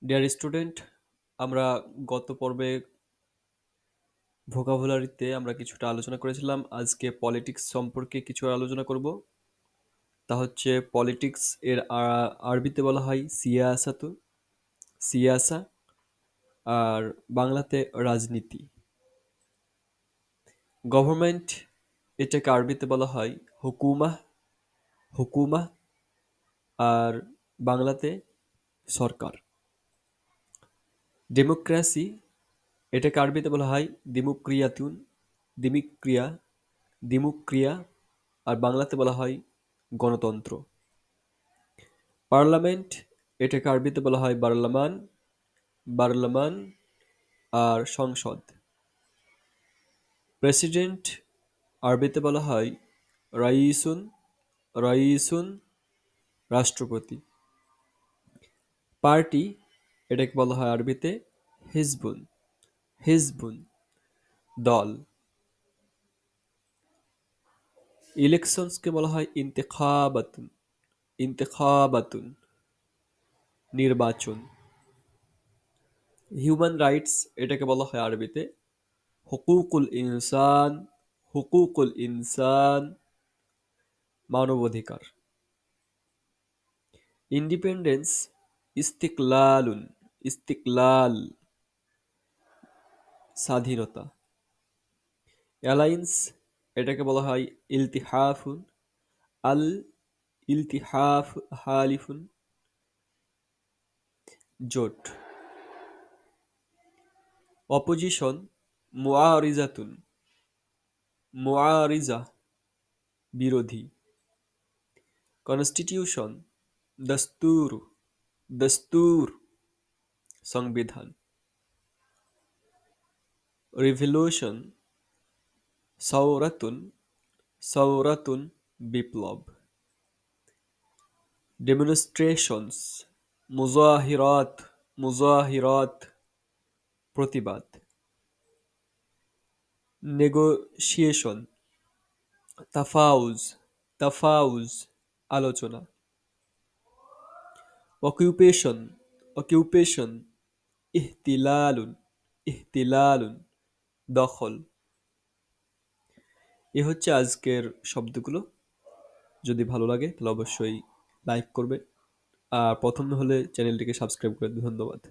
Dear student, আমরা গত পর্বে ভোকাবুলারিতে আমরা কিছুটা আলোচনা করেছিলাম। আজকে পলিটিক্স সম্পর্কে কিছু আলোচনা করব। তা হচ্ছে পলিটিক্স এর আরবিতে বলা হয় সিয়াসাতু, সিয়াসা, আর বাংলাতে রাজনীতি। গভর্নমেন্ট এটাকে আরবিতে বলা হয় হুকুমাহ, হুকুমাহ, আর বাংলাতে সরকার। ডেমোক্রেসি এটাকে আরবিতে বলা হয় দিমুক্রিয়াতুন, দিমিক্রিয়া, দিমুক্রিয়া, আর বাংলাতে বলা হয় গণতন্ত্র। পার্লামেন্ট এটাকে আরবিতে বলা হয় বার্লামান, বার্লামান, আর সংসদ। প্রেসিডেন্ট আরবিতে বলা হয় রাইসুন, রাইসুন, রাষ্ট্রপতি। পার্টি এটাকে বলা হয় আরবিতে হিজবুন, হিজবুন, দল। ইলেকশনসকে বলা হয় ইন্তেখাবাতুন, ইন্তেখাবাতুন, নির্বাচন। হিউম্যান রাইটস এটাকে বলা হয় আরবিতে হুকুকুল ইনসান, হুকুকুল ইনসান, মানবাধিকার। ইন্ডিপেন্ডেন্স ইস্তিকলালুন, ইস্তিকলাল, স্বাধীনতা। অ্যালায়েন্স এটাকে বলা হয় ইলতিহাফুন, আল ইলতিহাফ, হালিফুন, জোট। অপোজিশন মুআরিজাতুন, মুআরিজা, বিরোধী। কনস্টিটিউশন দস্তুর, দস্তুর, সংবিধান। রিভলিউশন সৌরাতুন, সৌরাতুন, বিপ্লব। ডেমনস্ট্রেশনস মুজাহিরাত, মুজাহিরাত, প্রতিবাদ। নেগোশিয়েশন তাফাউজ, তাফাউজ, আলোচনা। অকিউপেশন, অকিউপেশন ইহতিলালুন, ইহতিলালুন, দখল। এ হচ্ছে আজকের শব্দগুলো। যদি ভালো লাগে তাহলে অবশ্যই লাইক করবে, আর প্রথম হলে চ্যানেলটিকে সাবস্ক্রাইব করে দিন। ধন্যবাদ।